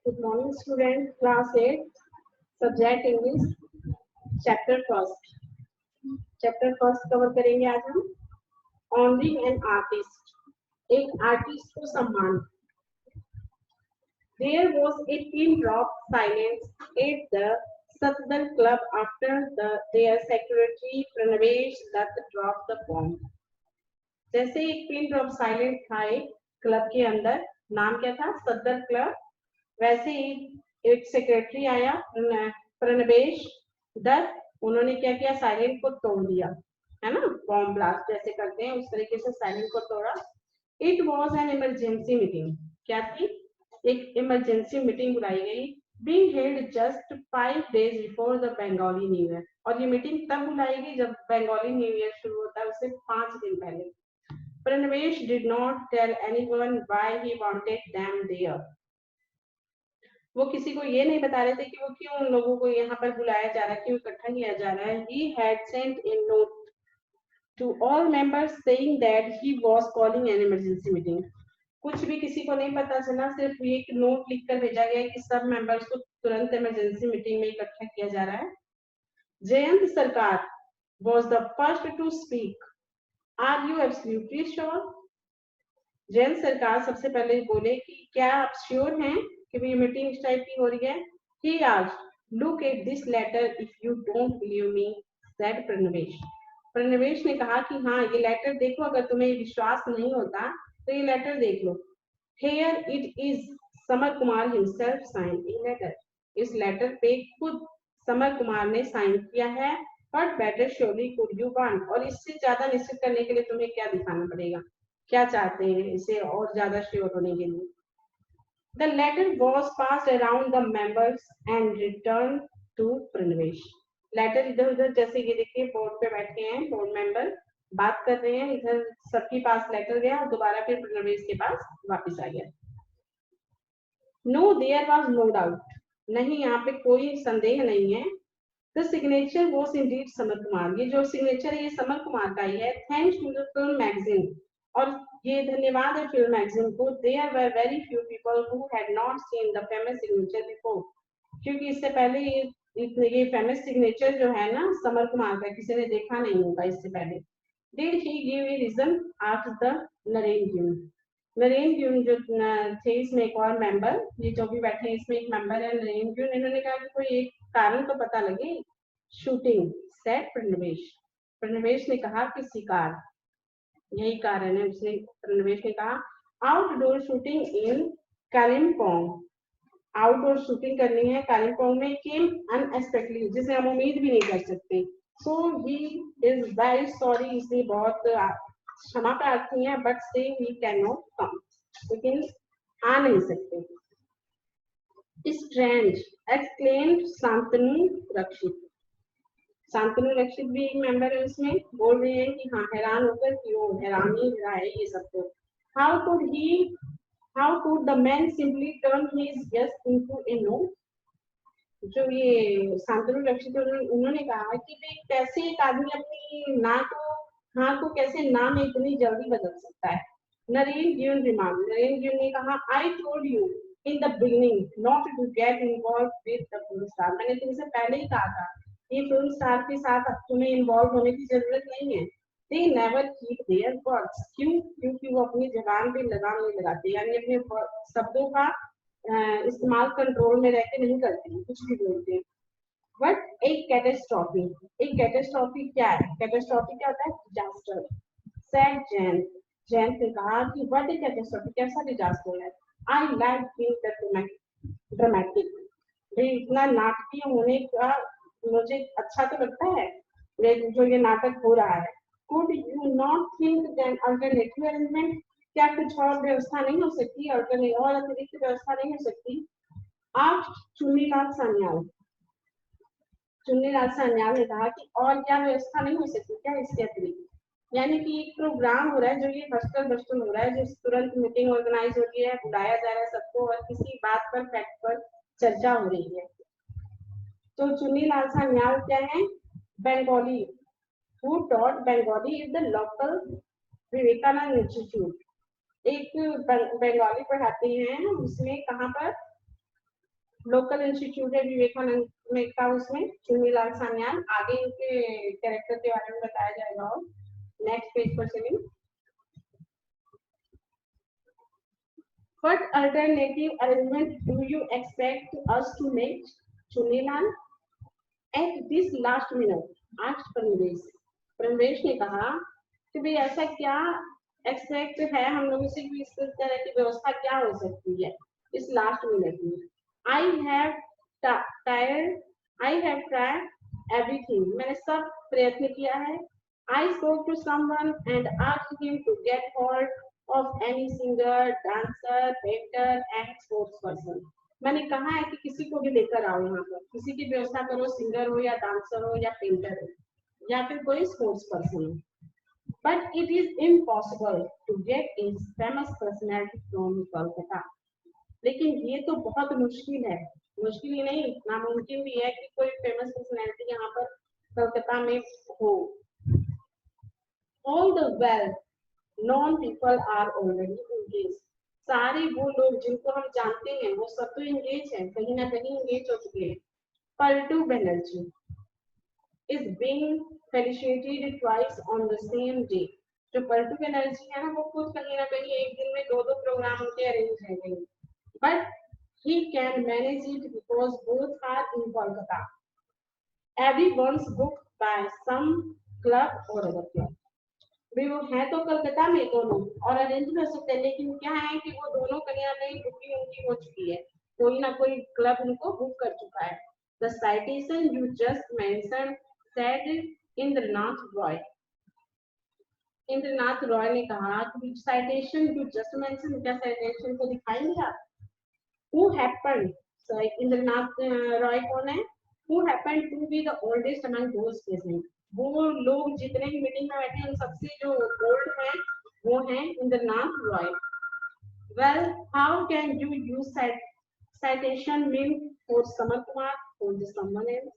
Good morning, student. Class 8, subject English, chapter first. Chapter first cover करेंगे आज हम honoring an artist. एक artist को सम्मान. There was a pin drop silence at the Satdal Club after their secretary Pranavesh Dutt dropped the bomb. जैसे एक pin drop silent था एक क्लब के अंदर, नाम क्या था? सदर क्लब. वैसे ही एक सेक्रेटरी आया प्रणवेश दत्त, उन्होंने क्या किया? साइलेंट को तोड़ दिया, है ना, बॉम्ब ब्लास्ट जैसे करते हैं उस तरीके से साइलेंट को तोड़ा. It was an emergency meeting. क्या थी? एक इमरजेंसी मीटिंग बुलाई गई, being held just 5 days before the Bengali New Year. और ये मीटिंग तब बुलाई गई जब बंगाली न्यू ईयर शुरू होता है, उससे 5 दिन पहले. Pranavesh did not tell anyone why he wanted them there. वो किसी को ये नहीं बता रहे थे कि वो क्यों उन लोगों को यहाँ पर बुलाया जा रहा है, क्यों इकट्ठा किया जा रहा है. He had sent a note to all members saying that he was calling an emergency meeting. कुछ भी किसी को नहीं पता चला, सिर्फ एक नोट लिखकर भेजा गया कि सब मेंबर्स को तुरंत इमरजेंसी मीटिंग में इकट्ठा किया जा रहा है. जयंत सरकार was the first to speak. Are you absolutely sure? Jayant सरकार सबसे पहले बोले कि क्या आप श्योर हैं कि ये मीटिंग इस टाइप की हो रही है. He asked, look at this letter if you don't believe me, said Pranavesh. प्रणवेश ने कहा कि हाँ, ये लेटर देखो, अगर तुम्हें विश्वास नहीं होता तो ये लेटर देख लो. Here it is, summer Kumar himself signed a letter. इस लेटर पे खुद समर कुमार ने साइन किया है. What better surely could you want? और इससे ज्यादा निश्चित करने के लिए तुम्हें क्या दिखाना पड़ेगा? क्या चाहते हैं इसे और ज्यादा श्योर होने के लिए? The letter was passed around the members and returned to Pranavesh. Letter इधर उधर, जैसे ये देखिए बोर्ड पे बैठे हैं बोर्ड मेंबर, बात कर रहे हैं, इधर सबके पास लेटर गया और दोबारा फिर प्रणवेश के पास वापस आ गया. No, there was no doubt. नहीं, यहाँ पे कोई संदेह नहीं है. The signature was indeed summer Kumar. ये जो सिग्नेचर है ये समर कुमार का ही है. Thanks to the film magazine. और ये धन्यवाद है फिल्म मैगजीन को. There were very few people who had not seen the famous signature before. क्योंकि इससे पहले ये फेमस सिग्नेचर जो है ना समर कुमार का, किसी ने देखा नहीं होगा इससे पहले. Did he give a reason? asked the Naren ग्यून. Naren ग्यून जो थे इसमें एक और मेंबर, ये जो भी बैठे हैं इसमें एक मेंबर है नरेन ग्यून. इन्होंने कहा कि कोई एक कारण तो पता लगे. Shooting, said प्रणवेश. प्रणवेश ने कहा कि शिकार, यही कारण है. उसने प्रणवेश ने कहा आउटडोर शूटिंग इन कालिम्पोंग. आउटडोर शूटिंग करनी है कालिम्पोंग में. केम अनएक्सपेक्टेडली, जिसे हम उम्मीद भी नहीं कर सकते. सो ही इज वेरी सॉरी, इसलिए बहुत क्षमा प्रार्थी है. बट से ही कैन नॉट कम, लेकिन आ नहीं सकते. स्ट्रेंज, एक्सक्लेम्ड शांतनु रक्षित. शांतनु रक्षित भी एक मेंबर है उसमें. बोल रहे हैं कि हाँ, हैरान होकर कि वो हैरान ही रहा है ये सब. तो how could the man simply turn his yes into a no? जो ये शांतनु रक्षित उन्होंने कहा कि कैसे एक आदमी अपनी ना को हाँ को कैसे ना में इतनी जल्दी बदल सकता है. नरेन ग्यून रिमार्क. नरेन ग्यून ने कहा I told you in the beginning not to get involved with the film star. मैंने तुमसे पहले ही कहा था ये फिल्म स्टार के साथ तुम्हें इन्वॉल्व होने की जरूरत नहीं है. They never keep their words. क्यों? क्योंकि वो अपनी जबान पे लगाम नहीं लगाते, यानी अपने शब्दों का इस्तेमाल कंट्रोल में रहकर नहीं करते, कुछ भी बोलते हैं. बट एक कैटेस्ट्रॉफी. एक कैटेस्ट्रॉफी क्या है? कैटेस्ट्रॉफी क्या होता है? डिजास्टर. सैड जैन. जैन ने कहा कि व्हाट इज कैटेस्ट्रॉफी, कैसा डिजास्टर है? I like being dramatic. इतना नाटकीय होने का मुझे अच्छा तो लगता है, लेकिन जो ये नाटक हो रहा है. Could you not think that alternative arrangement? क्या कुछ और व्यवस्था नहीं हो सकती? और अतिरिक्त व्यवस्था नहीं हो सकती? आप चुन्नीलाल सान्याल. चुन्नीलाल सान्याल ने कहा कि और क्या व्यवस्था नहीं हो सकती क्या इसके अतिरिक्त? यानी कि एक प्रोग्राम हो रहा है जो ये हस्टल बस्टल हो रहा है, जो तुरंत मीटिंग ऑर्गेनाइज हो रही है, बुलाया जा रहा है सबको और किसी बात पर फैक्ट पर चर्चा हो रही है. तो चुन्नीलाल सान्याल क्या है? Bengali. Who taught Bengali is the local Vivekananda Institute. एक बंगाली पढ़ाते हैं उसमें, कहाँ पर? लोकल इंस्टीट्यूट है विवेकानंद में का, उसमें चुन्नीलाल सान्याल। आगे इनके कैरेक्टर के बारे में बताया जाएगा। और नेक्स्ट पेज पर चलिए। What alternative arrangement do you expect us to make, Chunnilal? At this last minute, asked Pranvesh. Pranvesh ने कहा कि भाई ऐसा क्या एक्सपेक्ट है हम लोगों से कि इस तरह की व्यवस्था क्या हो सकती है इस लास्ट मिनट में। I have tired I have tried everything, मैंने सब प्रयत्न किया है। I spoke to someone and asked him to get hold of any singer, dancer, painter and sports person. मैंने कहा है कि किसी को भी लेकर आओ यहाँ पर, किसी की व्यवस्था करो, सिंगर हो या डांसर हो या पेंटर हो या फिर कोई स्पोर्ट्स पर्सन हो। But it is impossible to get a famous personality from Kolkata. लेकिन ये तो बहुत मुश्किल है, मुश्किल ही नहीं नामुमकिन भी है कि कोई फेमस पर्सनैलिटी यहाँ पर कलकत्ता में हो। All the well-known people are already engaged. सारे वो लोग जिनको हम जानते हैं वो सब तो इंगेज हैं, कहीं ना कहीं इंगेज हो चुके हैं। Paltu Banerjee is being felicitated twice on the same day. जो पलटू बनर्जी है ना वो खुद कहीं ना कहीं एक दिन में दो प्रोग्राम उनके अरेंज है गए। But he can manage it because both are in Kolkata. Everyone's booked by some club or other club. भी वो है तो कलकत्ता में दोनों और अरेंज कर सकते हैं, लेकिन क्या है कि वो दोनों कहीं ना कहीं बुकिंग उनकी हो चुकी है, कोई ना कोई क्लब उनको बुक कर चुका है। The citation you just mentioned said Indranath Roy. Indranath Roy ने कहा कि citation you just mentioned, क्या citation को दिखाएंगे आप? Who happened, so Indranath Roy कौन है? Who happened to be the oldest among those present? वो लोग जितने भी मीटिंग में बैठे हैं उन सबसे जो ओल्ड है वो है Indranath Roy. Well how can you use citation mean for summer Kumar for the someone else?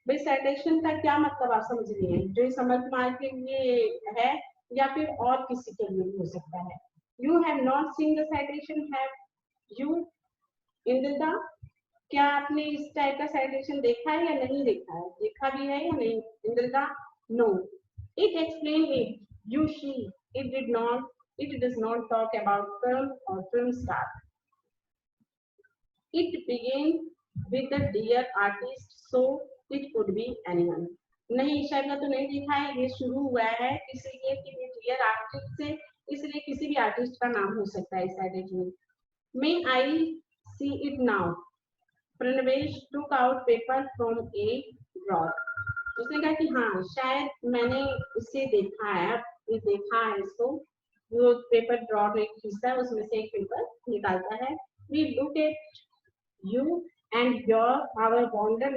भाई citation का क्या मतलब आप समझ रही हैं? जो समर कुमार के लिए है या फिर और किसी के लिए हो सकता है। You have not seen the citation, have you इंद्रदा? क्या आपने इस टाइप का साइटेशन देखा है या नहीं देखा है? देखा भी है या नहीं Indrada? No. It explain it you see it does not talk about film और film star. It begin with the dear artist so it could be anyone. नहीं ईशा का तो नहीं देखा है, ये शुरू हुआ है किसी के डियर आर्टिस्ट से, इसलिए किसी भी आर्टिस्ट का नाम हो सकता है इस साइटेशन में। May I see it now? Pranvesh took out paper from a drawer. उसने कहा कि हाँ शायद मैंने इसे देखा है, ये देखा है इसको। वो पेपर ड्रॉर में खींचता है, उसमें से एक पेपर निकालता है। We look at you and your our wonder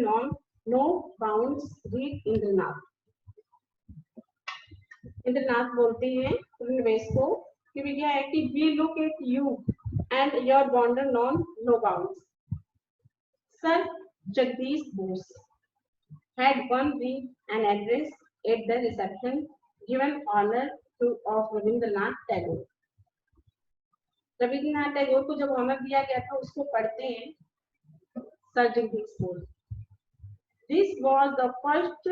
no bounds read Indranath. Indranath बोलते हैं प्रणवेश को कि क्या है कि we look at you and your wonder no bounds. Sir Jagdish Bose had one week an address at the reception given honor to of Rabindranath Tagore. Rabindranath Tagore को जब honour दिया गया था उसको पढ़ते हैं sir Jagdish Bose. This was the first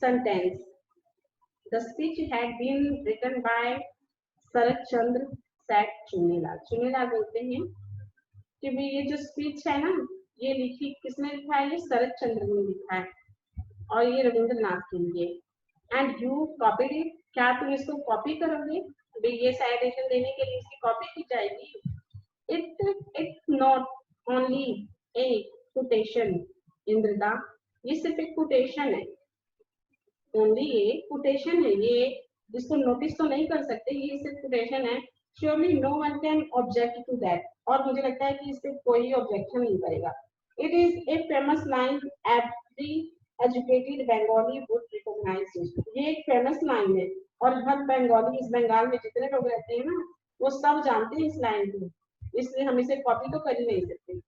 sentence. The speech had been written by शरद चंद्र सेठ चुन्नीलाल। चुन्नीलाल बोलते हैं कि ये जो स्पीच है ना ये लिखी किसने लिखा है? ये शरद चंद्र ने लिखा है और ये रविंद्रनाथ के लिए। एंड यू कॉपीड इट, क्या तुम इसको कॉपी करोगे? ये साइटेशन देने के लिए इसकी कॉपी की जाएगी। It's not only a quotation Indrada, ये सिर्फ एक कोटेशन है, ओनली ए कोटेशन है, ये जिसको नोटिस तो नहीं कर सकते, ये सिर्फ कोटेशन है। Surely no one can object to that, और मुझे लगता है कि इस पे कोई ऑब्जेक्शन नहीं करेगा। It is a famous line every educated Bengali would recognise it. ये एक फेमस लाइन है और हर बंगाली, इस बंगाल में जितने लोग रहते हैं ना वो सब जानते हैं इस लाइन को, इसलिए हम इसे कॉपी तो कर ही नहीं सकते।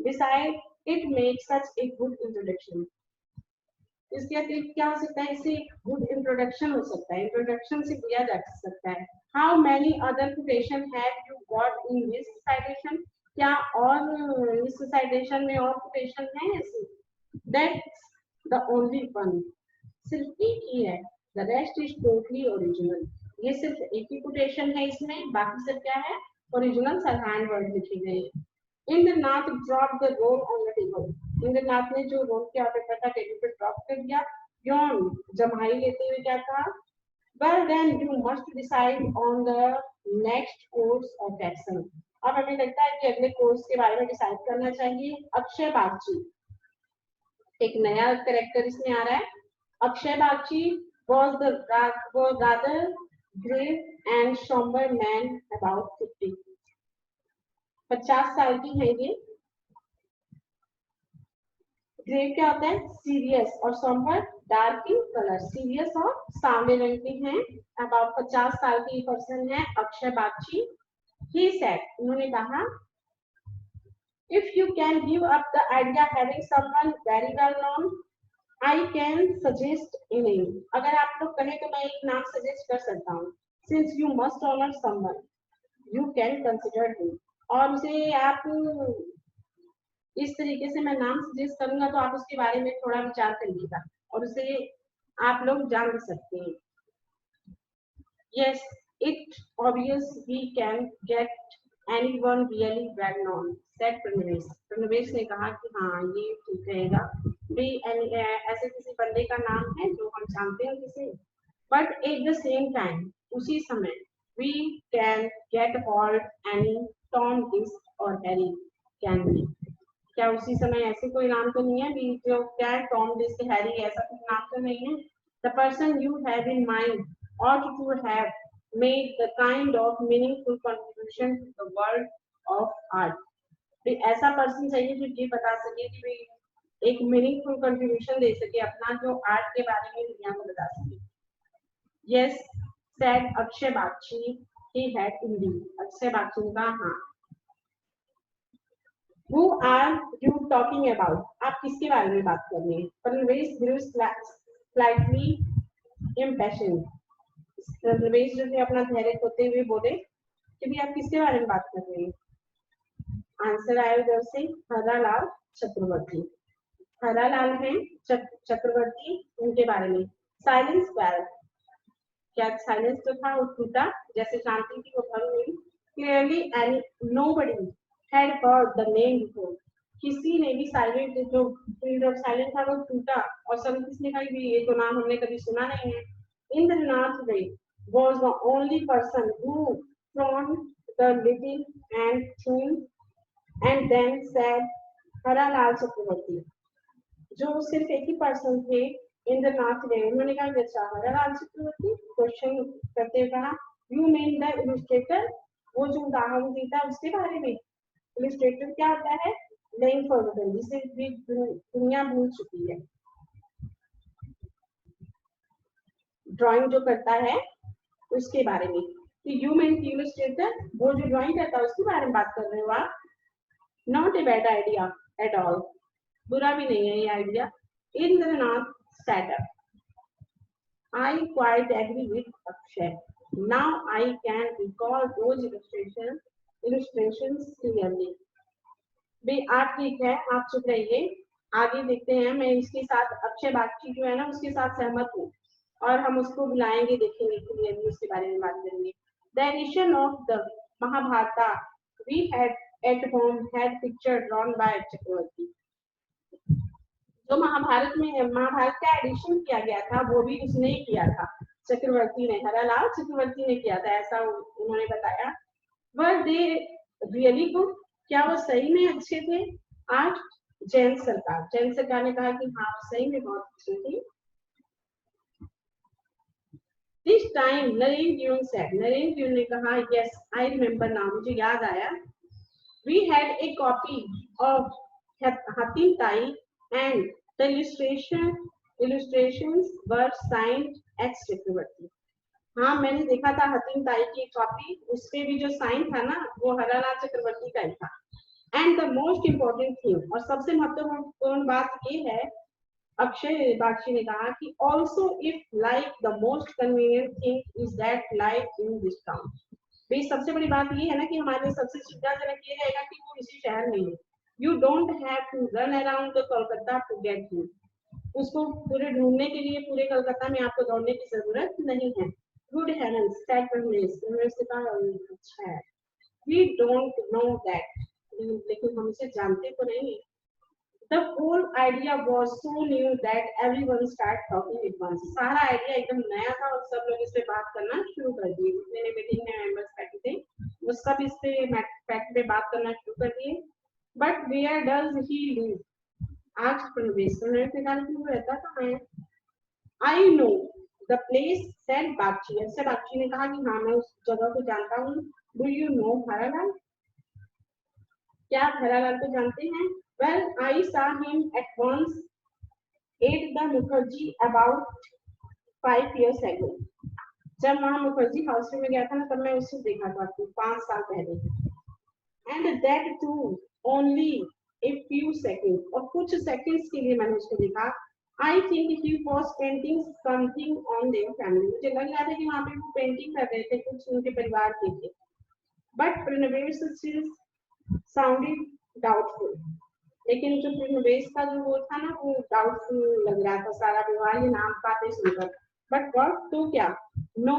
Beside it makes such a good introduction, इसके अतिरिक्त क्या हो सकता है? इसे एक गुड इंट्रोडक्शन हो सकता है, इंट्रोडक्शन से दिया जा सकता है। How many other quotation have you got in this citation? क्या और इस साइटेशन में और कोटेशन है ऐसे? दैट्स द ओनली वन, सिर्फ एक ही है। The rest is totally original. ये सिर्फ एक ही कोटेशन है इसमें, बाकी सब क्या है? ओरिजिनल सब हैंड वर्ड लिखी गई है। Indranath drop the roll on the table. Indranath ने जो रोल क्या पेपर था टेबल पे ड्रॉप कर दिया। यौन जम्हाई लेते हुए क्या था? Well, then you must decide on the next course of action. अब हमें लगता है कि अगले कोर्स के बारे में डिसाइड करना चाहिए। अक्षय बागची, एक नया कैरेक्टर इसमें आ रहा है। Akshay Bagchi was rather grave and somber man about 50. 50 साल की है ये। ग्रेव क्या होता है? सीरियस, और somber dark in colour. Serious और सांवले रंग की हैं। अबाउट 50 साल की पर्सन है अक्षय बागची। He said, उन्होंने कहा, if you can give up the idea having someone very well known, I can suggest a name. अगर आप लोग कहें तो मैं एक नाम सजेस्ट कर सकता हूँ। Since you must honor someone, you can consider him. और उसे आप इस तरीके से मैं नाम सजेस्ट करूंगा तो आप उसके बारे में थोड़ा विचार करिएगा और उसे आप लोग जान भी सकते हैं। Yes, it obvious we can get anyone really well known, said Pranvesh. Pranvesh ने कहा कि हाँ ये ठीक रहेगा। भी ऐसे किसी बंदे का नाम है जो हम जानते हैं किसे, but at the same time उसी समय we can get hold any Tom, Dick और Harry can be. क्या उसी समय ऐसे कोई नाम तो नहीं है भी जो क्या टॉम, डिक, हैरी, ऐसा कुछ नाम तो नहीं है? The person you have in mind ought to have made the kind of meaningful contribution to the world of art. भी ऐसा पर्सन चाहिए जो ये बता सके कि भाई एक मीनिंगफुल कंट्रीब्यूशन दे सके अपना, जो आर्ट के बारे में दुनिया को बता सके। Yes, said Akshay Bagchi. He had indeed. Akshay Bagchi का हाँ। Who are you talking about? आप किसके बारे में बात कर रहे हैं? Pranvesh grew slightly impatient. Pranvesh जो थे अपना धैर्य खोते हुए बोले कि भी आप किसके बारे में बात कर रहे हैं? आंसर आया उधर से, हरालाल चक्रवर्ती। हरालाल हैं चक्रवर्ती, उनके बारे में। साइलेंस क्वेल, क्या साइलेंस जो था वो टूटा, जैसे शांति थी वो भंग हुई। Clearly and nobody had heard the name before. किसी ने भी साइलेंट जो पीरियड ऑफ साइलेंट था वो टूटा और सब किसने कहा कि ये तो नाम हमने कभी सुना नहीं है। इंद्रनाथ रे was the only person who from the living and thing and then said हरालाल चक्रवर्ती, जो सिर्फ एक ही पर्सन थे इंद्रनाथ रे। उन्होंने कहा अच्छा हरालाल चक्रवर्ती, क्वेश्चन करते हुए कहा यू मीन द इलस्ट्रेटर, वो जो उदाहरण देता है उसके बारे में। इलस्ट्रेटर क्या होता है? नहीं फॉरवर्डन, जिसे भी दुनिया भूल चुकी है। ड्राइंग जो करता है उसके बारे में। कि यू मीन इलस्ट्रेटर, वो जो ड्राइंग करता है उसके बारे में बात कर रहे हो आप। Not a bad idea at all, बुरा भी नहीं है ये आइडिया। इंद्रनाथ स्टैटअप, I quite agree with Akshay. Now I can recall those illustrations clearly. भी आप ठीक है, आप चुप रहिए, आगे देखते हैं। मैं इसके साथ अक्षय बागची जो है ना उसके साथ सहमत हूँ और हम उसको बुलाएंगे, देखेंगे क्लियरली उसके बारे में बात करेंगे। The edition of the Mahabharata we had at home had picture drawn by Chakravarti. जो महाभारत का एडिशन किया गया था वो भी उसने किया था, चक्रवर्ती ने, हरालाल चक्रवर्ती ने किया था, ऐसा उन्होंने बताया। वर दे रियली गुड, क्या वो सही में अच्छे थे? आज जैन सरकार ने कहा कि हाँ सही में बहुत अच्छे थे। दिस टाइम नरेंद्र ड्यून सेड, नरेंद्र ड्यून ने कहा यस आई रिमेम्बर नाउ, मुझे याद आया। We had a copy of Hatim Tai and the illustrations were signed X चक्रवर्ती। हाँ मैंने देखा था हतीम ताई की कॉपी, उसपे भी जो साइन था ना वो हरालाल चक्रवर्ती का ही था। And the most important thing, और सबसे महत्वपूर्ण बात ये है, अक्षय बागची ने कहा कि also if like the most convenient thing is that like in this town, भाई सबसे बड़ी बात ये है ना कि हमारे लिए सबसे सुविधाजनक ये रहेगा कि वो इसी शहर में है। You don't have to run around the Kolkata to get him. उसको पूरे ढूंढने के लिए पूरे कलकत्ता में आपको दौड़ने की जरूरत नहीं है। Good heavens said Paramesh, Paramesh ने कहा अच्छा है। वी डोंट नो दैट, लेकिन हम इसे जानते तो नहीं। The whole idea was so new that everyone started talking at once. सारा आइडिया एकदम नया था और सब लोग इस पे बात करना शुरू कर दिए। जितने मीटिंग में मेंबर्स बैठे थे वो सब इस पे फैक्ट पे बात करना शुरू कर दिए। But where does he live? आज प्रवेश ने कहा कि वो रहता कहाँ है? I know the place, said Bagchi. ऐसे बागची ने कहा कि हाँ मैं उस जगह को जानता हूँ। Do you know हरालाल? क्या आप हरालाल को जानते हैं? Well, I saw him at once at the Mukherjee about 5 years ago. जब वहाँ मुखर्जी हाउस में गया था ना तब मैं उसको देखा था 5 साल पहले। And that too only a few seconds, और कुछ seconds के लिए मैंने उसको देखा। I think he was painting something on their family. मुझे लग रहा था कि वहाँ पे वो पेंटिंग कर रहे थे, कुछ उनके परिवार के थे। But Pranavesh still sounded doubtful. लेकिन जो प्रिनवेश का जो वो था ना वो डाउटफुल लग रहा था सारा व्यवहार ये नाम पाते सुनकर। बट व्हाट तो क्या? No,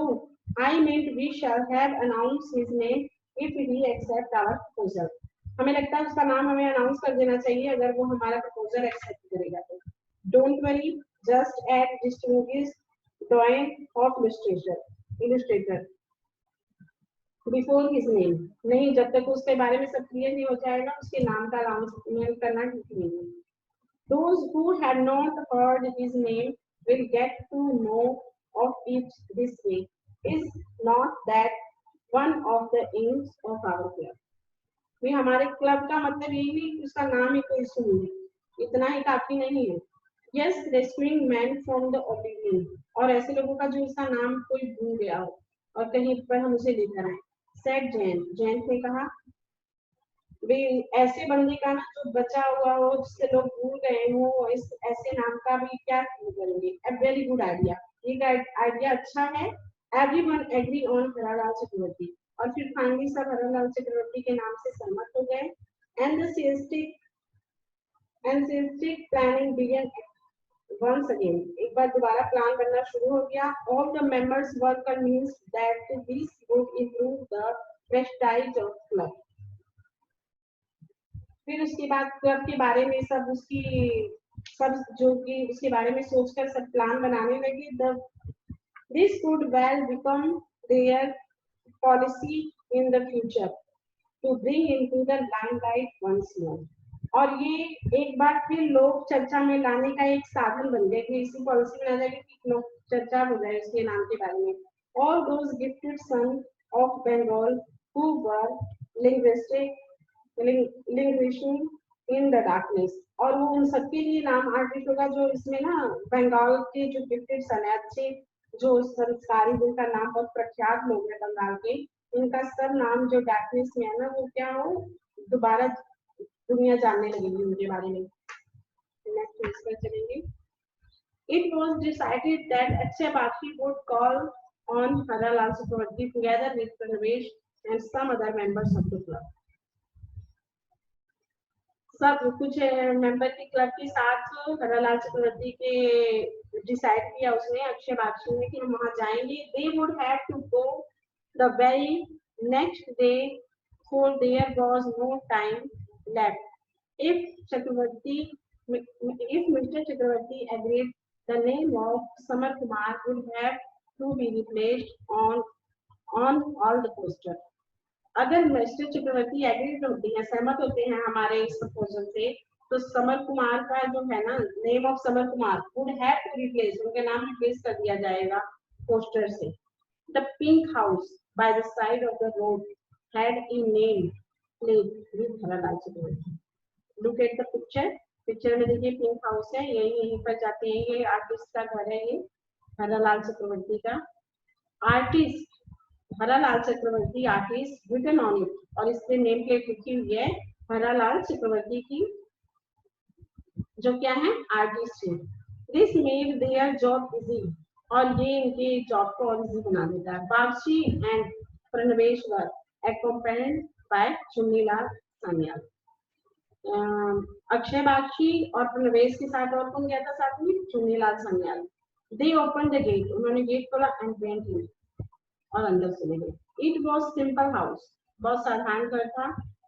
I meant we shall have announce his name if he accept our proposal. हमें लगता है उसका नाम हमें अनाउंस कर देना चाहिए अगर वो हमारा प्रपोजल एक्सेप्ट करेगा तो। Don't worry, just at distinguished drawing of illustrator before his name. नहीं, जब तक उसके बारे में सब क्लियर नहीं हो जाएगा उसके नाम का अनाउंसमेंट करना ठीक नहीं है। Those who have not heard his name will get to know of it this way. Is not that one of the aims of our club? भी हमारे क्लब का मतलब यही नहीं कि उसका नाम ही कोई सुन ले, इतना ही काफी नहीं है। Yes, rescuing men from the oblivion, और ऐसे लोगों का जो उसका नाम कोई भूल गया हो और कहीं पर हम उसे लेकर आए। Said Jane, जैन ने कहा वे ऐसे बंदे का ना जो बचा हुआ हो जिससे लोग भूल गए हो इस ऐसे नाम का भी क्या करेंगे। A very good idea, ये आइडिया अच्छा है। Everyone agree on हरालाल चक्रवर्ती, और फिर फाइनली सब हरालाल चक्रवर्ती के नाम से सहमत हो गए। And the scientific planning began once again. एक बार दोबारा प्लान बनना शुरू हो गया। All the members were convinced that this would improve the prestige of club. फिर उसके बाद क्लब के बारे में सब जो कि उसके बारे में सोचकर सब प्लान बनाने लगे। This could well become their policy in the future to bring into the limelight once more. और ये एक बार फिर लोग चर्चा में लाने का एक साधन बन गए कि इसी पॉलिसी में आ जाएगी कि लोग चर्चा हो जाए उसके नाम के बारे में। All those gifted sons of Bengal who were languishing in the darkness, और वो उन सबके लिए नाम आर्टिस्ट होगा जो इसमें ना बंगाल के जो गिफ्टेड सन है, अच्छे जो संस्कारी जिनका नाम बहुत प्रख्यात लोग हैं बंगाल के, इनका सब नाम जो डार्कनेस में है ना वो क्या हो दोबारा दुनिया जानने लगेगी उनके बारे में। नेक्स्ट पर चलेंगे। It was decided that Akshay Bakshi would call on Haralal Chakravarti together with Pranavesh and some other members of the club. सब कुछ मेंबर के क्लब के साथ हरालाल चक्रवर्ती के डिसाइड किया उसने अक्षय बागची ने कि हम वहां जाएंगे। They would have to go the very next day, for there was no time left. If Mr. Chakravarti agreed, the name of Samar Kumar would have to be replaced on all the posters. अगर mister चक्रवर्ती agreed होते हैं, सहमत होते हैं हमारे इस proposal से, तो समर कुमार का जो है ना name of Samar Kumar would have to replace, उनका नाम रिप्लेस कर दिया जाएगा पोस्टर से। The pink house by the side of the road had a name plate with Haralal Chakraborty. Look at the picture में देखिए पिंक हाउस है, यहीं पर जाते हैं, ये आर्टिस्ट का घर है, ये हरालाल चक्रवर्ती का। Artist Haralal Chakraborty artist written on it, और इस पे नेम प्लेट लिखी हुई है हरालाल चक्रवर्ती की जो क्या है आर्टिस्ट है। This made their job easy, और ये इनके जॉब को और इजी बना देता है। Bagchi and Pranavesh were accompanied by Chunilal Sanyal. Akshay Bagchi और प्रवेश के साथ और कौन गया था साथ में? Chunnilal Sanyal. They opened the gate. उन्होंने गेट खोला and went in. और अंदर चले गए. It was simple house. बहुत साधारण घर था.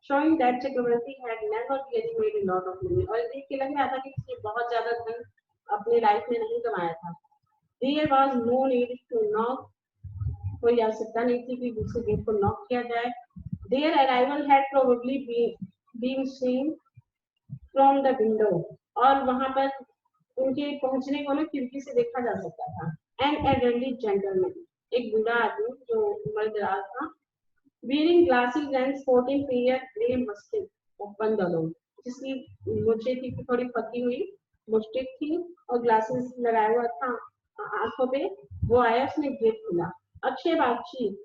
Showing that Chakravarti had never really made a lot of money. और देख के लग रहा था कि इसने बहुत ज्यादा धन अपनी लाइफ में नहीं कमाया था. There was no need to knock. कोई आवश्यकता नहीं थी कि दूसरे गेट को नॉक किया जाए. Their arrival had probably been seen from the window. और वहां पर उनके पहुंचने को ना खिड़की से देखा जा सकता था. An elderly gentleman, एक बूढ़ा आदमी जो उम्रदराज था, wearing glasses and sporting fair grey mustache, open the door, जिसकी मुझे थी थोड़ी पकी हुई मुस्टिक थी और ग्लासेस लगाया हुआ था आंखों पे, वो आया, उसने गेट खोला. Akshay Bagchi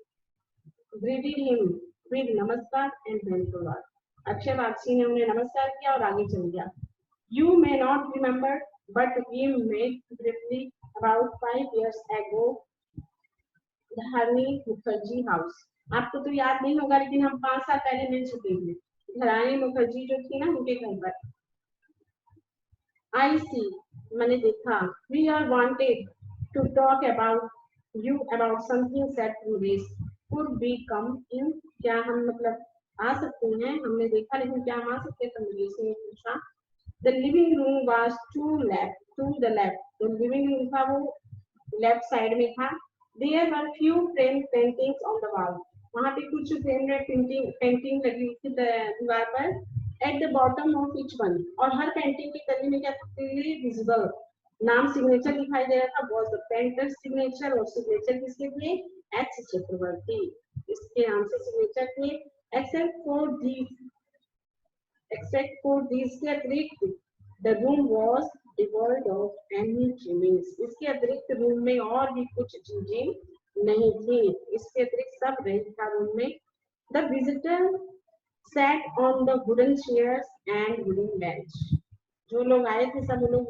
greeted him with namaskar and went forward. Akshay Bagchi ने उन्हें नमस्कार किया और आगे चल गया. You may not remember, but we met briefly about 5 years ago. धरणी मुखर्जी हाउस. आपको तो याद नहीं होगा लेकिन हम 5 साल पहले मिल चुके हैं. धरणी मुखर्जी जो थी ना उनके घर पर. I see, मैंने देखा. We are wanted to talk about you about something said Pravesh. Could we come in? क्या हम मतलब आ सकते हैं? हमने देखा लेकिन क्या हम आ सकते हैं? प्रवेश ने पूछा. The living room was to the left. तो living room था वो left side में था. There were few framed paintings on the wall. वहाँ पे कुछ framed painting लगी थी दीवार पर. At the bottom of each one. और हर painting की तली में क्या था? Clearly visible. नाम signature दिखाई दे रहा था. Was the painter's signature और signature किसके थे? H. चक्रवर्ती. इसके नाम से signature थे. Except for these के अतिरिक्त the room was devoid of any trimmings. इसके अतिरिक्त रूम में और भी कुछ चीजें नहीं थी. इसके अतिरिक्त सब रही था रूम में. The visitor sat on the wooden chairs and wooden bench. जो लोग आए थे सब लोग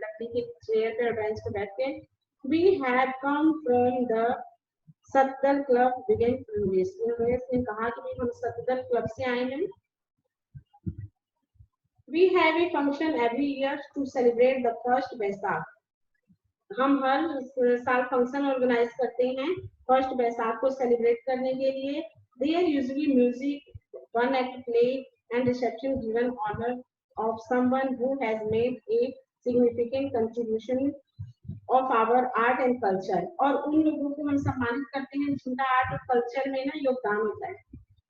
लकड़ी के चेयर पे और बेंच पे बैठ के. We have come from the सत्तर क्लब began Pravesh. ने कहा कि हम सत्तर क्लब से आए हैं. We have a function every year to celebrate the first बैसाख. हम हर साल फंक्शन ऑर्गेनाइज करते हैं फर्स्ट बैसाख को सेलिब्रेट करने के लिए. There usually music, one act play and reception given honor of someone who has made a significant contribution of our art and culture. और उन लोगों को हम सम्मानित करते हैं जिनका आर्ट और कल्चर में ना योगदान होता है.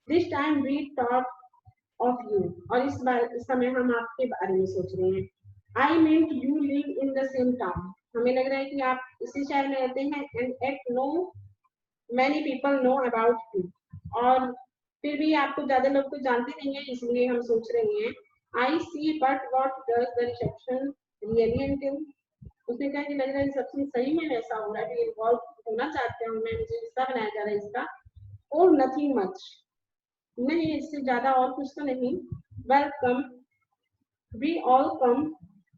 This time we talk of you. और इस समय हम आपके बारे में सोच रहे हैं. I meant you live in the same town. हमें लग रहा है कि आप इसी शहर में रहते हैं. And yet no many people know about you. और फिर भी आपको ज्यादा लोग तो जानते नहीं हैं, इसलिए हम सोच रहे हैं. I see, but what does the reception really entail? उसने कहा कि लग रहा है रिसेप्शन सही में वैसा हो रहा है, इन्वॉल्व होना चाहते हैं उनमें, मुझे हिस्सा बनाया जा रहा है इसका. और नथिंग मच, नहीं इससे ज्यादा और कुछ तो नहीं. Welcome, we all come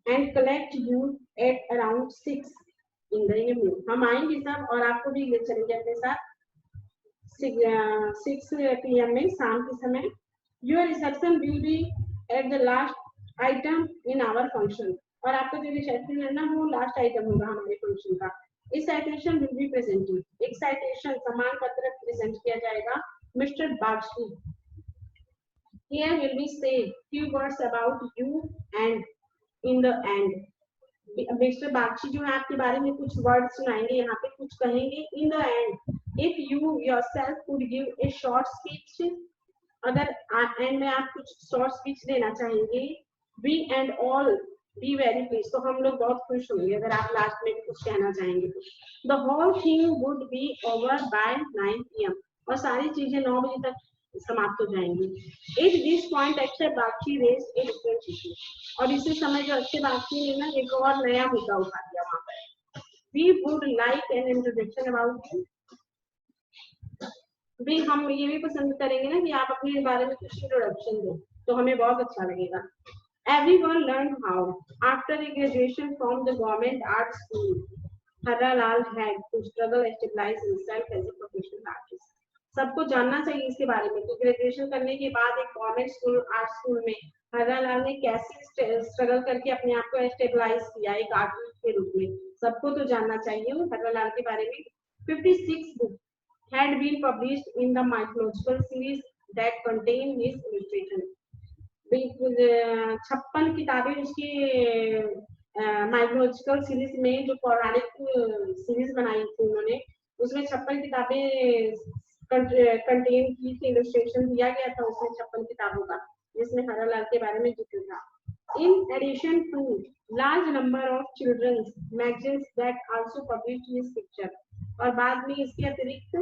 and collect you at around 6 in the evening. हम आएंगे सब और आपको भी ले चलेंगे अपने साथ 6 PM में शाम के समय. Your reception will be at the last item in our function. और आपका जो रिसेप्शन है ना वो लास्ट आइटम होगा हमारे फंक्शन का. इस साइटेशन विल बी प्रेजेंटेड. एक साइटेशन समान पत्र प्रेजेंट किया जाएगा. Mister Bagchi, here will be say few words about you and in the end. Mister Bagchi जो है आपके बारे में कुछ वर्ड सुनाएंगे, यहाँ पे कुछ कहेंगे. In the end, if you yourself could give a short speech, अगर एंड में आप कुछ शॉर्ट स्पीच देना चाहेंगे, we and all be very pleased. तो हम लोग बहुत खुश होंगे अगर आप लास्ट में कुछ कहना चाहेंगे. The whole thing would be over by 9 PM. और सारी चीजें 9 बजे तक समाप्त हो जाएंगी. At this point, Akshay Bagchi raised a different issue. और इसी समय जो अक्षय बागची ने ना एक और नया मुद्दा उठा दिया वहाँ पर. We would like an introduction about you. भी हम ये भी पसंद करेंगे ना कि आप अपने बारे में कुछ इंट्रोडक्शन दो, तो हमें बहुत अच्छा लगेगा. Everyone learned how. After a graduation from the government art school, Harra Lal had to struggle to stabilize himself as a professional artist. सबको जानना चाहिए इसके बारे में। तो ग्रेजुएशन करने के बाद एक गवर्नमेंट स्कूल, आर्ट स्कूल में हरालाल ने कैसे स्ट्रगल करके अपने आप को स्टेबलाइज किया एक आर्टिस्ट के रूप में, सबको तो जानना चाहिए हरालाल के बारे में। 56 book had been published in the mythological series that contain his illustration. 56 किताबें उसकी माइथोलॉजिकल सीरीज में, जो पौराणिक सीरीज बनाई थी उन्होंने, उसमें 56 किताबें कंटेन की थी, इलस्ट्रेशन दिया गया था उसमें 56 किताबों का, जिसमें हरालाल के बारे में जिक्र था। In addition to large number of children's magazines that also published his picture, और बाद में इसके अतिरिक्त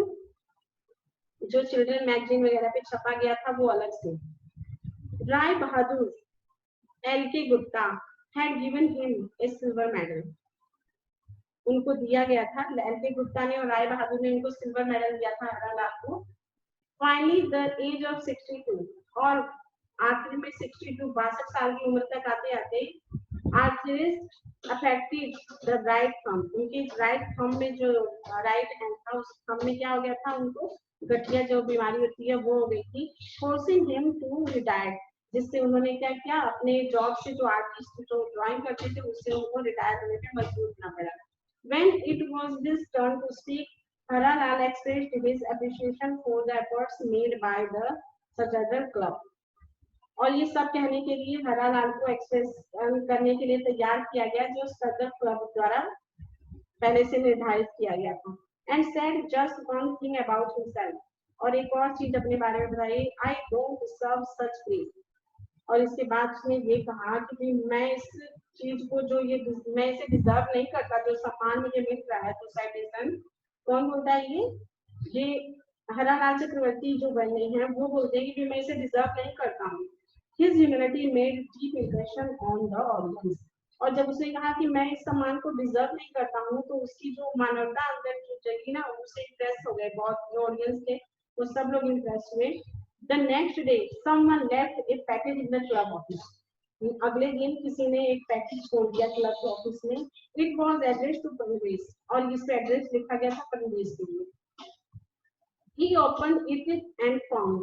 जो चिल्ड्रन मैगजीन वगैरह पे छपा गया था वो अलग से। Rai Bahadur L.K. Gupta had given him a silver medal, उनको दिया गया था, L.K. गुप्ता ने और राय बहादुर ने उनको सिल्वर मेडल दिया था हरालाल को। फाइनली द एज ऑफ 62, और आखिर में 62 62 साल की उम्र तक आते आते arthritis affected the right thumb, उनके राइट थंब में जो राइट हैंड था उस थंब में क्या हो गया था, उनको गठिया जो बीमारी होती है वो हो गई थी, फोर्सिंग हिम टू रिटायर, जिससे उन्होंने क्या किया, अपने जॉब से जो आर्टिस्ट जो ड्राइंग करते थे उससे उनको रिटायर होने पे मजबूर होना पड़ा। When it was his turn to speak, Haralal expressed his appreciation for the efforts made by the Sadar Club. और ये सब कहने के लिए हरालाल को एक्सप्रेस करने के लिए तैयार किया गया जो सदर क्लब द्वारा पहले से निर्धारित किया गया था। And said just one thing about himself, और एक और चीज अपने बारे में बताई, I don't deserve such praise, और इसके बाद उसने ये कहा कि मैं इस चीज को जो ये मैं इसे डिजर्व नहीं करता, जो सम्मान मुझे मिल रहा है, तो साइटेशन कौन बोलता है, ये हरालाल चक्रवर्ती जो बने हैं वो बोलते हैं कि मैं इसे डिजर्व नहीं करता हूँ। His humility made deep impression on the audience, और जब उसने कहा कि मैं इस सम्मान को डिजर्व नहीं करता हूँ, तो उसकी जो मानवता अंदर जो जगी ना, उससे इम्प्रेस हो गए बहुत, जो ऑडियंस थे वो सब लोग इम्प्रेस हुए। The next day, someone left a package in the club office. अगले दिन किसी ने एक पैकेज छोड़ दिया क्लब ऑफिस में। It was addressed to Parvez, और इस पे एड्रेस लिखा गया था परवेज के लिए। He opened it and found,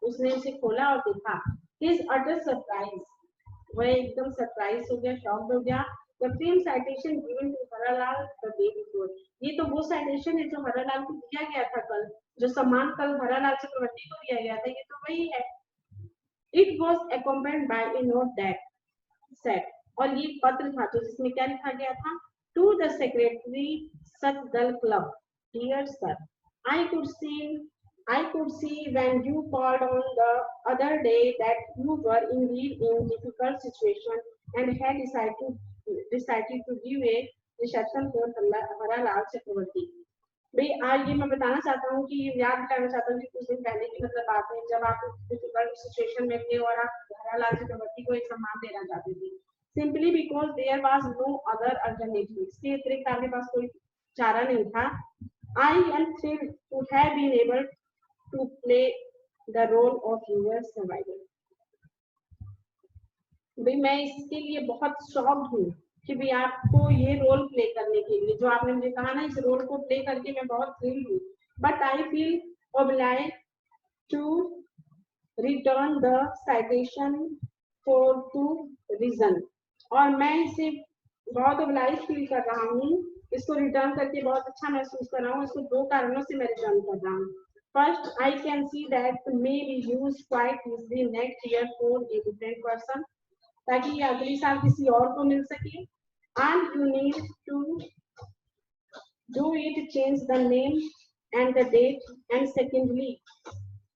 उसने इसे खोला और देखा। His utter surprise, वह एकदम सरप्राइज हो गया, शॉक हो गया। The same citation given to Haralal the day before, ये तो वो साइटेशन है जो हरालाल को दिया गया था कल, जो सम्मान कल हरालाल चक्रवर्ती को दिया गया था, ये तो वही है। It was accompanied by a note that said, और ये पत्र था तो जिसमें क्या लिखा गया था, to the secretary Satdal Club, dear sir, I could see when you called on the other day that you were indeed in difficult situation and had decided to give a reception for Haralal Chakravarti. भाई आज ये मैं बताना चाहता हूँ कि याद दिलाना चाहता हूँ कि कुछ दिन पहले की मतलब बात है, जब आप डिफिकल्ट सिचुएशन में थे और आप हरालाल चक्रवर्ती को एक सम्मान देना चाहते थे, simply because there was no other alternative, इसके अतिरिक्त आपके पास कोई चारा नहीं था। I am thrilled to have been able to play the role of your survivor. भाई मैं इसके लिए बहुत शॉक्ड हूँ कि भाई आपको ये रोल प्ले करने के लिए, जो आपने मुझे कहा ना, इस रोल को प्ले करके मैं बहुत थ्रिल्ड हूँ, but I feel obliged to return the citation for two reasons, और मैं इसे बहुत obliged फील कर रहा हूँ, इसको रिटर्न करके बहुत अच्छा महसूस कर रहा हूँ, इसको दो कारणों से मैं रिटर्न कर रहा हूँ। First, I can see that may be used quite easily next year for a different person, ताकि ये अगले साल किसी और को मिल सके। And you need to do it, change the name and the date. And secondly,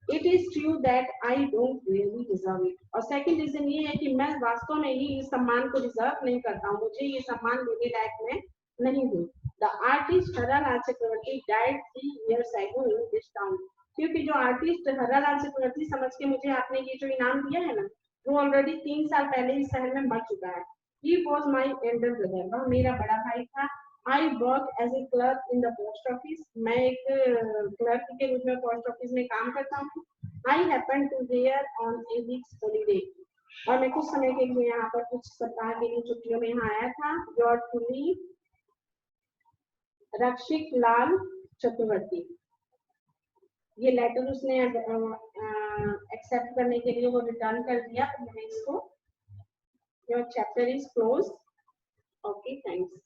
it is true that I don't really deserve it. और second reason ये है कि मैं वास्तव में ही इस सम्मान को डिजर्व नहीं करता हूँ, मुझे ये सम्मान देने लायक मैं नहीं हूँ। The artist Haralal Chakravarti died 3 years ago in this town. क्योंकि जो आर्टिस्ट हरालाल चक्रवर्ती समझ के मुझे आपने ये जो इनाम दिया है ना, वो ऑलरेडी 3 साल पहले इस शहर में मर चुका है। He was my elder brother, वह मेरा बड़ा भाई था। I work as a clerk in the post office, मैं एक क्लर्क के रूप में पोस्ट ऑफिस में काम करता हूँ। I happened to there on a week's holiday, और मैं कुछ समय के लिए यहाँ पर कुछ सप्ताह के लिए छुट्टियों में यहाँ आया था। Your truly रक्षित लाल चक्रवर्ती। ये लेटर उसने एक्सेप्ट करने के लिए वो रिटर्न कर दिया, तो मैंने इसको, your chapter is close. Okay, thanks.